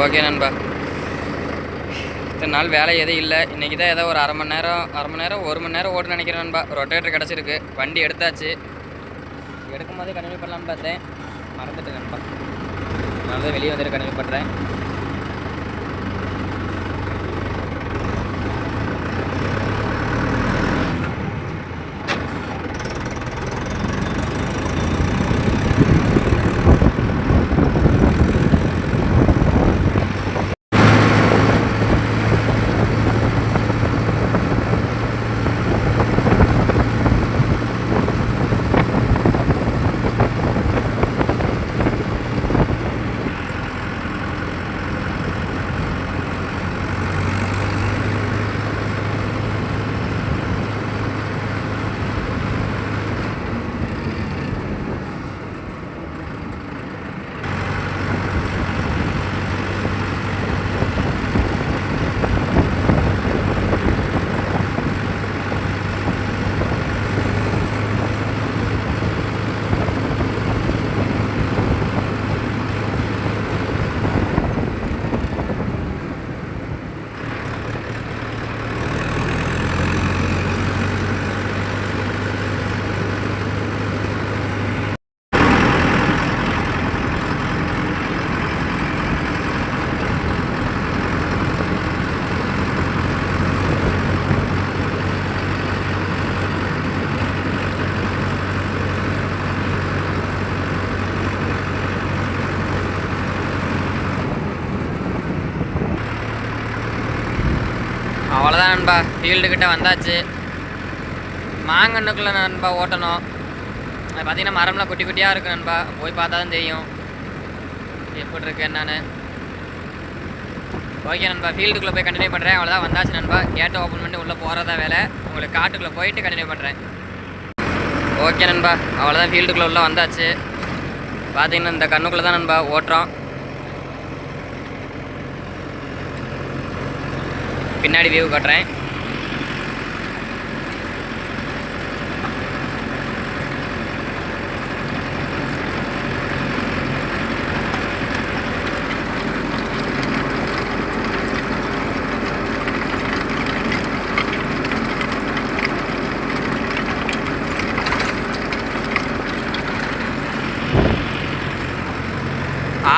Okay நண்பா. இத்தனை நாள் வேலை எதுவும் இல்லை. இன்றைக்கி தான் ஏதோ ஒரு அரை மணி நேரம் 1 மணி நேரம் ஓடுன்னு நினைக்கிறேன் நண்பா. ரொட்டேட்டர் கிடச்சிருக்கு, வண்டி எடுத்தாச்சு. எடுக்கும் போதே கண்டினியூ பண்ணலான்னு பார்த்தேன், மறந்துட்டேன் நண்பா. அதனால தான் வெளியே வந்துட்டு கண்டினியூ பண்ணுறேன். அவ்வளோதான் நண்பா, ஃபீல்டுக்கிட்ட வந்தாச்சு. மாங்கன்னுக்குள்ளே நண்பா ஓட்டணும். அது பார்த்தீங்கன்னா மரம்லாம் குட்டி குட்டியாக இருக்குது நண்பா. போய் பார்த்தா தான் தெரியும் எப்படி இருக்கு என்னன்னு. ஓகே நண்பா, ஃபீல்டுக்குள்ளே போய் கண்டினியூ பண்ணுறேன். அவ்வளோதான், வந்தாச்சு நண்பா. கேட்டை ஓப்பன் பண்ணி உள்ளே போகிறதா வேலை. உங்களுக்கு காட்டுக்குள்ளே போயிட்டு கண்டினியூ பண்ணுறேன். ஓகே நண்பா, அவ்வளோதான், ஃபீல்டுக்குள்ளே உள்ளே வந்தாச்சு. பார்த்தீங்கன்னா இந்த கண்ணுக்குள்ளே தான் நண்பா ஓட்டுறோம். பின்னாடி வியூ காட்டுறேன்.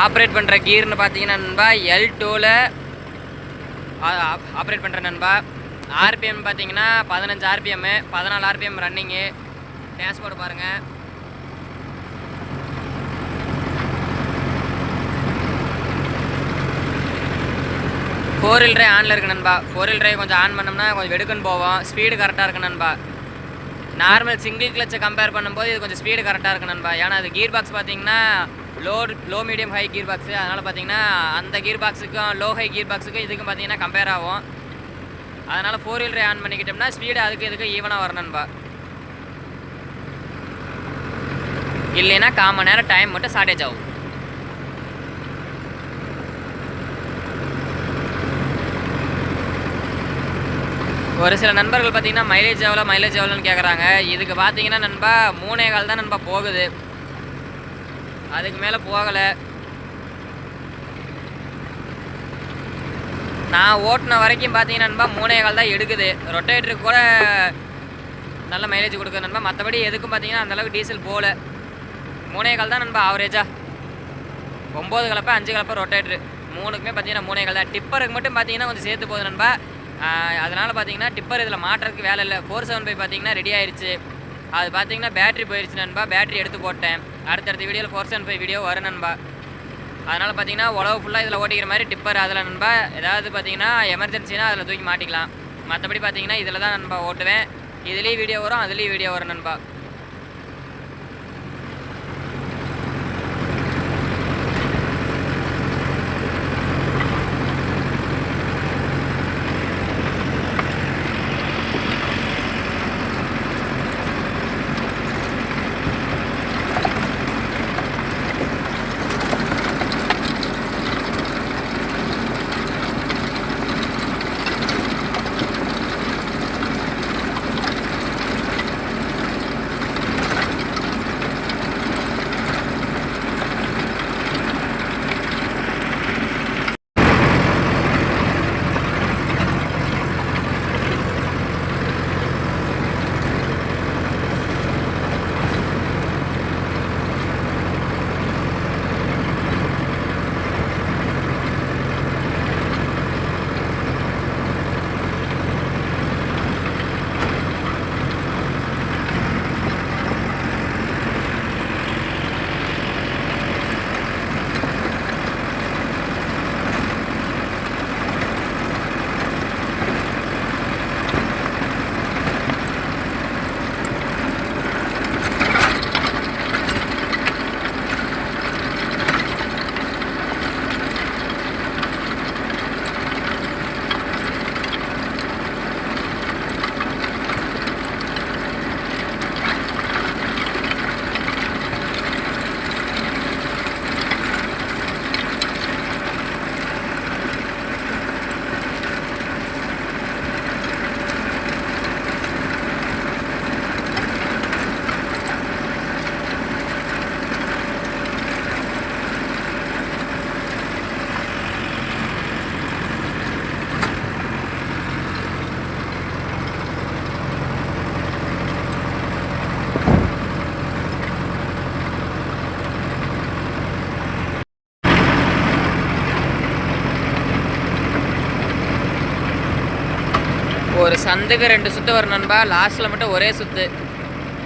ஆப்ரேட் பண்ணுற கீர்னு பார்த்தீங்கன்னா நண்பா L2ல் ஆப்ரேட் பண்ணுற நண்பா. ஆர்பிஎம் பார்த்தீங்கன்னா 15 RPM, 14 RPM ரன்னிங்கு. டேஷ்போர்டு பாருங்கள். ஃபோர் வீல் ட்ரைவ் ஆனில் இருக்குது நண்பா. ஃபோர் வீல் ட்ரைவ் கொஞ்சம் ஆன் பண்ணோம்னா கொஞ்சம் வெடுக்குன்னு போவோம். ஸ்பீடு கரெக்டாக இருக்குது நண்பா. நார்மல் சிங்கிள் கிளச்சை கம்பேர் பண்ணும்போது இது கொஞ்சம் ஸ்பீடு கரெக்டாக இருக்குது நண்பா. ஏன்னா அது கீர் பாக்ஸ் பார்த்தீங்கன்னா low medium high gear box. அதனால் பார்த்தீங்கன்னா அந்த கீர் பாக்ஸுக்கும் லோ ஹை கீர் பாக்ஸுக்கும் இதுக்கும் பார்த்தீங்கன்னா கம்பேர் ஆகும். அதனால் ஃபோர் வீல் ட்ரைவ் ஆன் பண்ணிக்கிட்டோம்னா ஸ்பீடு அதுக்கு இதுக்கு ஈவனாக வரணும்பா. இல்லைன்னா 1/4 மணி நேரம் டைம் மட்டும் ஷார்ட்டேஜ் ஆகும். ஒரு சில நண்பர்கள் பார்த்தீங்கன்னா மைலேஜ் எவ்வளோன்னு கேட்குறாங்க. இதுக்கு பார்த்தீங்கன்னா நண்பா 3.25 தான் நண்பா போகுது, அதுக்கு மேலே போகலை. நான் ஓட்டின வரைக்கும் பார்த்தீங்கன்னா நண்பா 3.25 தான் எடுக்குது. ரொட்டேட்டருக்கு கூட நல்ல மைலேஜ் கொடுக்குது நண்பா. மற்றபடி எதுக்கும் பார்த்தீங்கன்னா அந்தளவுக்கு டீசல் போகல. 3.25 தான் நண்பா ஆவரேஜாக. 9 கலப்பை 5 கலப்பை ரொட்டேட்ரு மூணுக்குமே பார்த்தீங்கன்னா 3.25 தான். டிப்பருக்கு மட்டும் பார்த்தீங்கன்னா கொஞ்சம் சேர்த்து போகுது நண்பா. அதனால் பார்த்தீங்கன்னா டிப்பர் இதில் மாட்டுறதுக்கு வேலை இல்லை. 475 பார்த்தீங்கன்னா ரெடி ஆயிடுச்சு. அது பார்த்தீங்கன்னா பேட்ரி போயிடுச்சு நண்பா. பேட்ரி எடுத்து போட்டேன். அடுத்தடுத்த வீடியோவில் 475 வீடியோ வரும் நண்பா. அதனால் பார்த்தீங்கன்னா உழவு ஃபுல்லாக இதில் ஓட்டிக்கிற மாதிரி டிப்பர் அதில் நண்பா. ஏதாவது பார்த்தீங்கன்னா எமர்ஜென்சினா அதில் தூக்கி மாட்டிக்கலாம். மற்றபடி பார்த்தீங்கன்னா இதில் தான் நண்பா ஓட்டுவேன். இதுலேயும் வீடியோ வரும், அதுலேயும் வீடியோ வரும் நண்பா. ஒரு சந்துக்கு 2 சுற்று வரும் நண்பா. லாஸ்ட்டில் மட்டும் ஒரே சுற்று.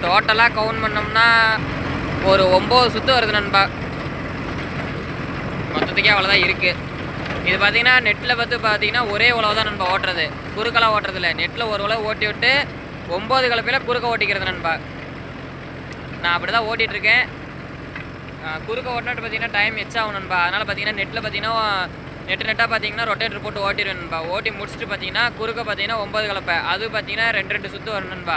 டோட்டலாக கவுண்ட் பண்ணோம்னா ஒரு 9 சுற்று வருது நண்பா. மொத்தத்துக்கே அவ்வளோதான் இருக்குது. இது பார்த்தீங்கன்னா நெட்டில் பார்த்தீங்கன்னா ஒரே உழவு தான் நண்பா ஓட்டுறது. குறுக்கெல்லாம் ஓட்டுறதில்ல. நெட்டில் ஒரு உழவு ஓட்டி விட்டு 9 கலப்பையில் குறுக்க ஓட்டிக்கிறது நண்பா. நான் அப்படி தான் ஓட்டிகிட்ருக்கேன். குறுக்க ஓட்டினாட்டு பார்த்தீங்கன்னா டைம் எச்சாகும் நண்பா. அதனால் பார்த்தீங்கன்னா நெட்டில் பார்த்தீங்கன்னா நெட்டாக பார்த்தீங்கன்னா ரொட்டேட்டர் போட்டு ஓட்டிடுவேன் நண்பா. ஓட்டி முடிச்சுட்டு பார்த்தீங்கன்னா குறுக்க பார்த்தீங்கன்னா 9 கலப்பை. அது பார்த்தீங்கன்னா 2 சுற்று வரும் நண்பா.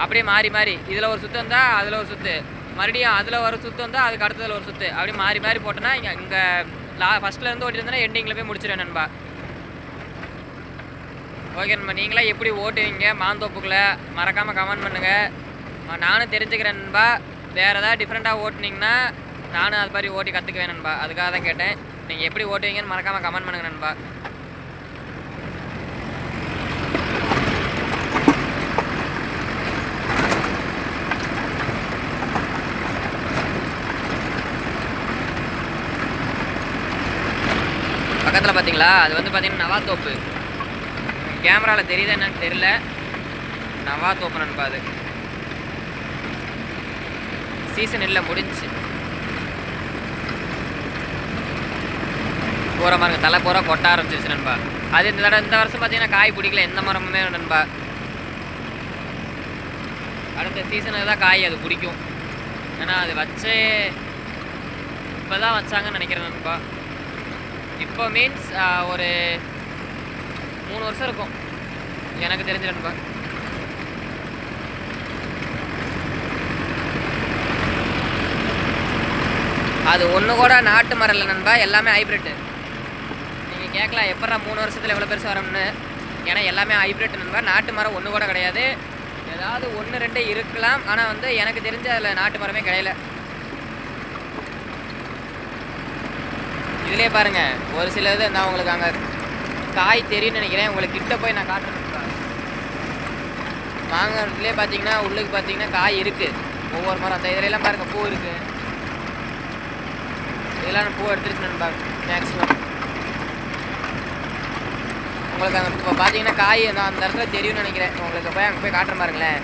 அப்படியே மாறி மாறி இதில் ஒரு சுற்று வந்தால் அதில் ஒரு சுற்று, மறுபடியும் அதில் ஒரு சுற்று வந்தால் அதுக்கு அடுத்ததில் ஒரு சுற்று, அப்படியே மாறி மாறி போட்டோன்னா இங்கே ஃபஸ்ட்லேருந்து ஓட்டிருந்தேன்னா எண்டிங்கில் போய் முடிச்சிடுவேன் நண்பா. ஓகே நண்பா, நீங்களாம் எப்படி ஓட்டுவீங்க மாந்தோப்புக்குள்ளே மறக்காமல் கமெண்ட் பண்ணுங்கள். நானும் தெரிஞ்சுக்கிறேன் நண்பா. வேறு ஏதாவது டிஃப்ரெண்ட்டாக ஓட்டுனீங்கன்னா நானும் அது மாதிரி ஓட்டி கற்றுக்குவேன் நண்பா. அதுக்காக தான் கேட்டேன். நீங்கள் எப்படி ஓட்டுவீங்கன்னு மறக்காமல் கமெண்ட் பண்ணுங்கள் நண்பா. பக்கத்தில் பார்த்தீங்களா, அது வந்து பார்த்தீங்கன்னா நவாத்தோப்பு. கேமராவில் தெரியுது என்னன்னு தெரியல. நவாத்தோப்பு நண்பா. அது சீசன் இல்லை, முடிஞ்சு போகிற மாதிரி தலை பூரா கொட்ட ஆரம்பிச்சிருச்சு நண்பா. அது இந்த வருஷம் பார்த்தீங்கன்னா காய் பிடிக்கல எந்த மரமுமே நண்பா. அடுத்த சீசனுக்கு தான் காய் அது பிடிக்கும். ஏன்னா அது வச்சே இப்போ தான் வச்சாங்கன்னு நினைக்கிறேன் நண்பா. இப்போ மீன்ஸ் ஒரு 3 வருஷம் இருக்கும் எனக்கு தெரிஞ்ச நண்பா. அது ஒன்று கூட நாட்டு மரம் இல்லை நண்பா, எல்லாமே ஹைப்ரிட்டு. நீங்கள் கேட்கலாம் எப்படா 3 வருஷத்தில் எவ்வளோ பெருசு வரோம்னு. ஏன்னா எல்லாமே ஹைப்ரிட் நண்பா. நாட்டு மரம் ஒன்று கூட கிடையாது. ஏதாவது 1-2 இருக்கலாம். ஆனால் வந்து எனக்கு தெரிஞ்ச அதில் நாட்டு மரமே கிடையல. இதுலேயே பாருங்கள், ஒரு சில இது நான் உங்களுக்கு அங்கே காய் தெரியும்னு நினைக்கிறேன். உங்களுக்கு கிட்ட போய் நான் காட்டுறேன். மாங்கத்துலேயே பார்த்தீங்கன்னா உள்ளுக்கு பார்த்தீங்கன்னா காய் இருக்குது. ஒவ்வொரு மரம் அந்த இதுலாம் பாருங்கள் பூ இருக்குது. இதெல்லாம் பூ எடுத்துருச்சு நண்பா மேக்ஸிமம். உங்களுக்கு அங்கே இப்போ பார்த்தீங்கன்னா காய் நான் அந்த இடத்துல தெரியும்னு நினைக்கிறேன். உங்களுக்கு போய் அங்கே போய் காட்டுற பாருங்களேன்.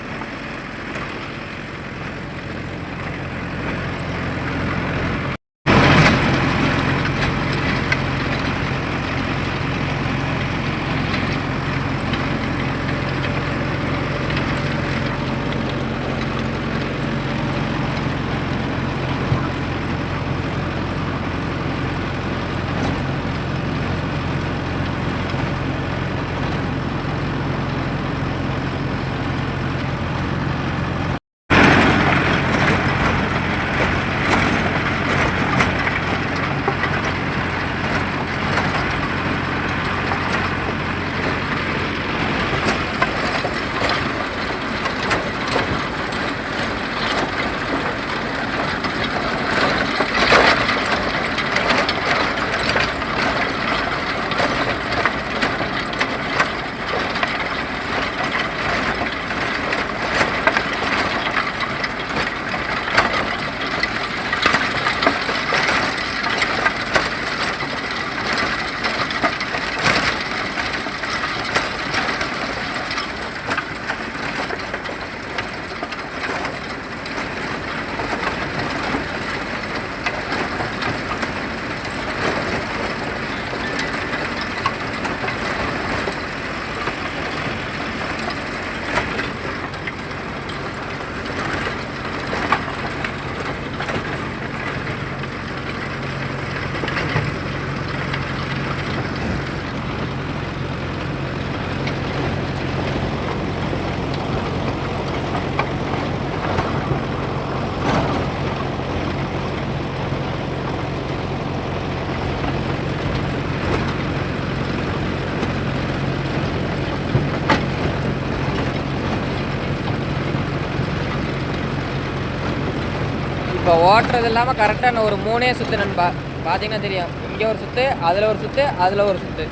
இப்போ ஓட்டுறது இல்லாமல் கரெக்டாக நான் ஒரு 3 சுற்று நண்பா. பார்த்தீங்கன்னா தெரியும், இங்கே ஒரு சுற்று, அதில் ஒரு சுற்று, அதில் ஒரு சுற்று,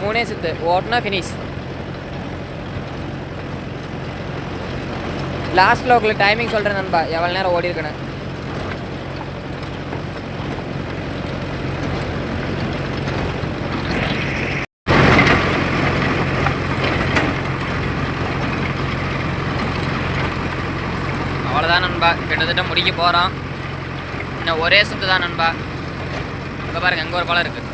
3 சுற்று ஓட்டினா ஃபினிஷ். லாஸ்ட்டில் உங்களுக்கு டைமிங் சொல்கிறேன் நண்பா, எவ்வளோ நேரம் ஓடி இருக்கேன்னு. கிட்டத்தட்ட முடிக்க போகிறோம். இன்னும் ஒரே சுற்று தான் நண்பா. இங்கே பாருங்கள், அங்கே ஒரு பழம் இருக்குது.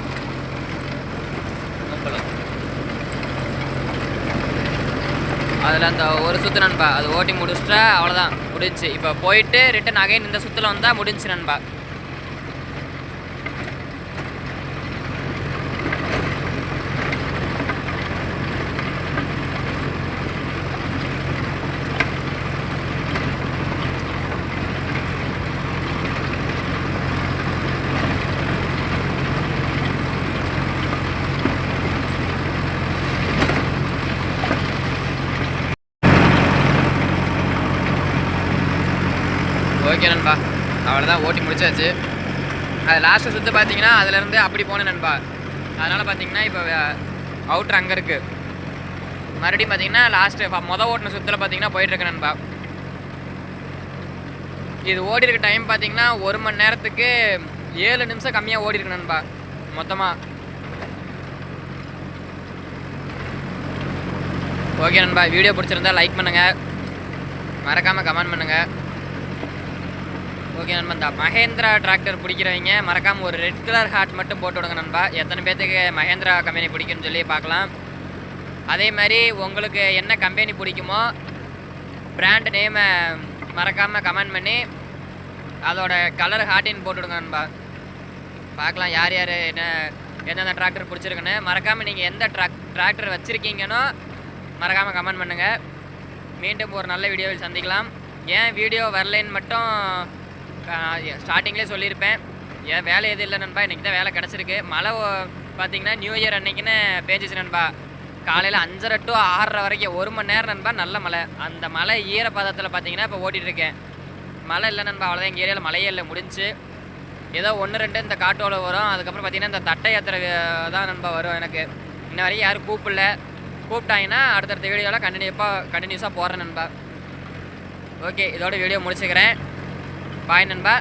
அதில் அந்த ஒரு சுற்று நண்பா, அது ஓட்டி முடிச்சுட்டா அவ்வளோதான், முடிஞ்சு. இப்போ போயிட்டு ரிட்டன் அகைன் இந்த சுற்றில் வந்தால் முடிஞ்சு நண்பா. ஓகே நண்பா, அவ்வளோதான், ஓட்டி முடிச்சாச்சு. அது லாஸ்ட்டு சுற்று பார்த்தீங்கன்னா அதுலேருந்து அப்படி போனேன் நண்பா. அதனால் பார்த்தீங்கன்னா இப்போ அவுட்ரு அங்கே இருக்குது. மறுபடியும் பார்த்தீங்கன்னா லாஸ்ட்டு ஓட்டின சுற்றில் பார்த்தீங்கன்னா போயிட்டுருக்கு நண்பா. இது ஓடி இருக்க டைம் பார்த்தீங்கன்னா 1 மணி நேரத்துக்கு 7 நிமிஷம் கம்மியாக ஓடி இருக்கு நண்பா மொத்தமாக. ஓகே நண்பா, வீடியோ பிடிச்சிருந்தா லைக் பண்ணுங்கள், மறக்காமல் கமெண்ட் பண்ணுங்கள். ஓகே நண்பா, இந்த மஹேந்திரா டிராக்டர் பிடிக்கிறவங்க மறக்காமல் ஒரு ரெட் கலர் ஹார்ட் மட்டும் போட்டு விடுங்க நண்பா. எத்தனை பேர்த்துக்கு மஹேந்திரா கம்பெனி பிடிக்குன்னு சொல்லி பார்க்கலாம். அதே மாதிரி உங்களுக்கு என்ன கம்பெனி பிடிக்குமோ பிராண்ட் நேமை மறக்காமல் கமெண்ட் பண்ணி அதோட கலர் ஹார்ட்டின்னு போட்டுவிடுங்க நண்பா. பார்க்கலாம் யார் யார் எந்தெந்த டிராக்டர் பிடிச்சிருக்குன்னு. மறக்காமல் நீங்கள் எந்த டிராக்டர் வச்சுருக்கீங்கன்னோ மறக்காமல் கமெண்ட் பண்ணுங்கள். மீண்டும் ஒரு நல்ல வீடியோவில் சந்திக்கலாம். ஏன் வீடியோ வரலைன்னு மட்டும் ஸ்டார்டிங்லேயே சொல்லியிருப்பேன். ஏன் வேலை எதுவும் இல்லை நண்பா, இன்றைக்கி தான் வேலை கிடச்சிருக்கு. மழை பார்த்தீங்கன்னா நியூ இயர் அன்னைக்குன்னு பேஞ்சிச்சு நண்பா. காலையில் 5:30 to 6:30 வரைக்கும் 1 மணி நேரம் நண்பா நல்ல மழை. அந்த மழை ஈரப்பதத்தில் பார்த்தீங்கன்னா இப்போ ஓட்டிகிட்ருக்கேன். மழை இல்லை நண்பா, அவ்வளோதான். எங்கள் ஏரியாவில் மழையே இல்லை, முடிஞ்சு. ஏதோ 1-2 இந்த காட்டோவில் வரும். அதுக்கப்புறம் பார்த்தீங்கன்னா இந்த தட்டை யாத்திரை தான் நண்பா வரும். எனக்கு இன்ன வரைக்கும் யாரும் கூப்பிட்டாங்கன்னா அடுத்தடுத்த வீடியோவில் கண்டினியூஸாக போடுறேன் நண்பா. ஓகே, இதோட வீடியோ முடிச்சுக்கிறேன். பாய் நண்பா.